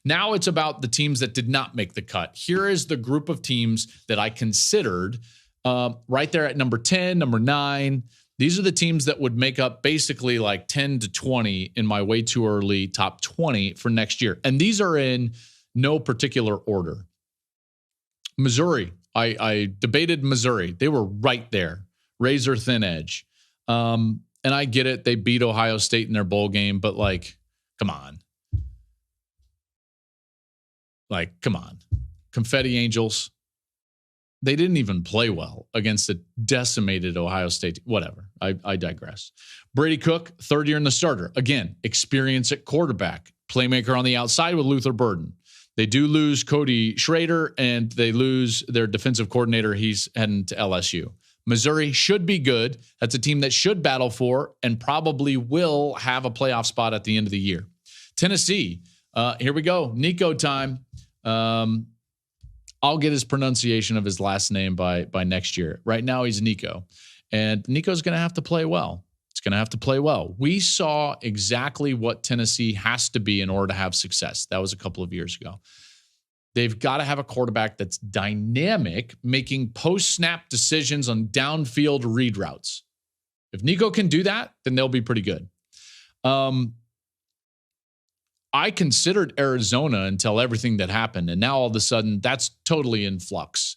Now it's about the teams that did not make the cut. Here is the group of teams that I considered right there at number 10, number 9. These are the teams that would make up basically like 10 to 20 in my way too early top 20 for next year. And these are in no particular order. Missouri, I debated Missouri. They were right there, razor thin edge. And I get it. They beat Ohio State in their bowl game, but like, come on. Like, come on. Confetti Angels. They didn't even play well against a decimated Ohio State. Whatever. I digress. Brady Cook, third year in the starter. Again, experience at quarterback. Playmaker on the outside with Luther Burden. They do lose Cody Schrader, and they lose their defensive coordinator. He's heading to LSU. Missouri should be good. That's a team that should battle for and probably will have a playoff spot at the end of the year. Tennessee, here we go. Nico time. I'll get his pronunciation of his last name by next year. Right now, he's Nico. And Nico's going to have to play well. It's going to have to play well. We saw exactly what Tennessee has to be in order to have success. That was a couple of years ago. They've got to have a quarterback that's dynamic, making post-snap decisions on downfield read routes. If Nico can do that, then they'll be pretty good. I considered Arizona until everything that happened, and now all of a sudden, that's totally in flux.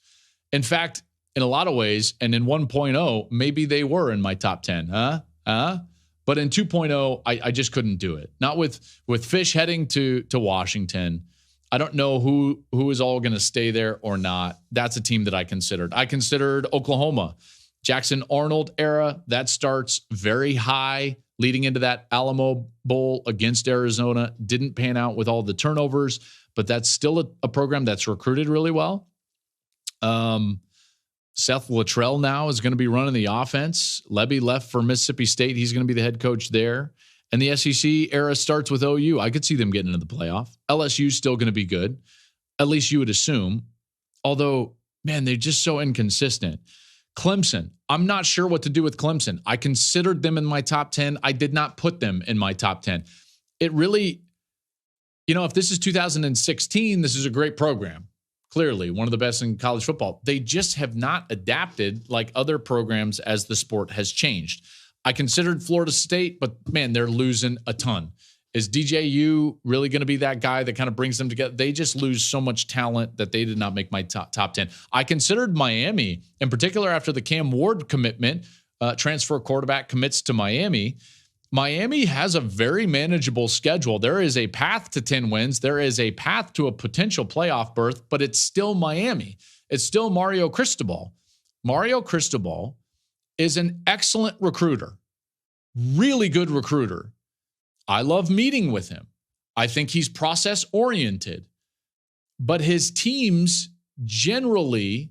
In fact, in a lot of ways, and in 1.0, maybe they were in my top 10. But in 2.0, I just couldn't do it. Not with Fish heading to Washington. I don't know who is all going to stay there or not. That's a team that I considered. I considered Oklahoma. Jackson Arnold era, that starts very high, leading into that Alamo Bowl against Arizona. Didn't pan out with all the turnovers, but that's still a program that's recruited really well. Seth Luttrell now is going to be running the offense. Lebby left for Mississippi State. He's going to be the head coach there. And the SEC era starts with OU. I could see them getting into the playoff. LSU's still going to be good. At least you would assume. Although, man, they're just so inconsistent. Clemson. I'm not sure what to do with Clemson. I considered them in my top 10. I did not put them in my top 10. It really, if this is 2016, this is a great program. Clearly, one of the best in college football. They just have not adapted like other programs as the sport has changed. I considered Florida State, but man, they're losing a ton. Is DJU really going to be that guy that kind of brings them together? They just lose so much talent that they did not make my top 10. I considered Miami, in particular after the Cam Ward commitment, transfer quarterback commits to Miami. Miami has a very manageable schedule. There is a path to 10 wins. There is a path to a potential playoff berth, but it's still Miami. It's still Mario Cristobal. Mario Cristobal is an excellent recruiter, really good recruiter. I love meeting with him. I think he's process-oriented, but his teams generally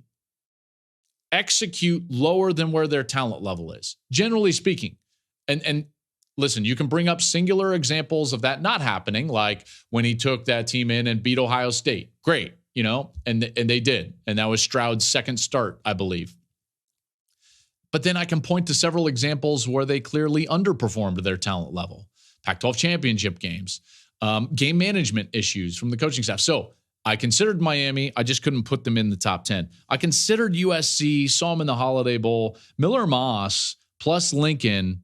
execute lower than where their talent level is, generally speaking. And listen, you can bring up singular examples of that not happening, like when he took that team in and beat Ohio State. Great, and they did. And that was Stroud's second start, I believe. But then I can point to several examples where they clearly underperformed their talent level. Pac-12 championship games, game management issues from the coaching staff. So I considered Miami. I just couldn't put them in the top 10. I considered USC, saw them in the Holiday Bowl. Miller Moss plus Lincoln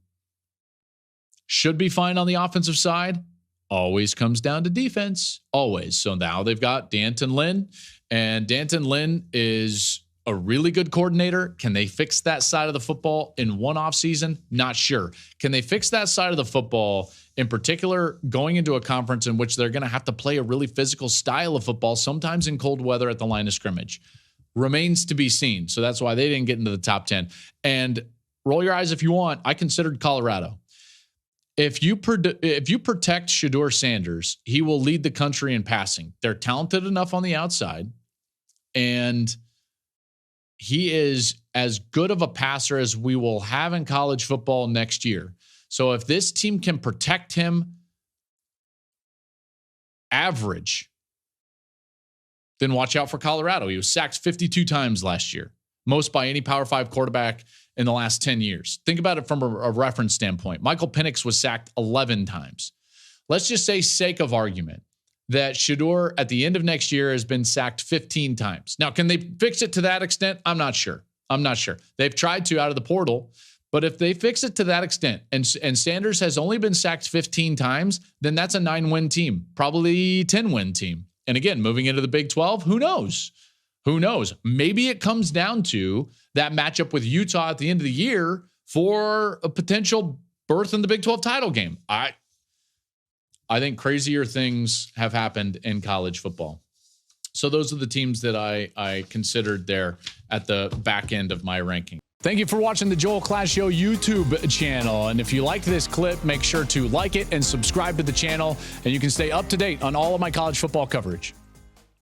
should be fine on the offensive side. Always comes down to defense. Always. So now they've got D'Anton Lynn, and D'Anton Lynn is a really good coordinator. Can they fix that side of the football in one offseason? Not sure. Can they fix that side of the football, in particular, going into a conference in which they're going to have to play a really physical style of football, sometimes in cold weather at the line of scrimmage? Remains to be seen. So that's why they didn't get into the top 10. And roll your eyes if you want. I considered Colorado. If you protect Shedeur Sanders, he will lead the country in passing. They're talented enough on the outside, and he is as good of a passer as we will have in college football next year. So if this team can protect him average, then watch out for Colorado. He was sacked 52 times last year, most by any Power 5 quarterback in the last 10 years. Think about it from a reference standpoint. Michael Penix was sacked 11 times. Let's just say, sake of argument, that Shedeur at the end of next year has been sacked 15 times. Now, can they fix it to that extent? I'm not sure. They've tried to out of the portal, but if they fix it to that extent and Sanders has only been sacked 15 times, then that's a 9-win team, probably 10-win team. And again, moving into the Big 12, who knows? Maybe it comes down to that matchup with Utah at the end of the year for a potential berth in the Big 12 title game. I think crazier things have happened in college football. So those are the teams that I considered there at the back end of my ranking. Thank you for watching the Joel Klatt Show YouTube channel. And if you liked this clip, make sure to like it and subscribe to the channel. And you can stay up to date on all of my college football coverage.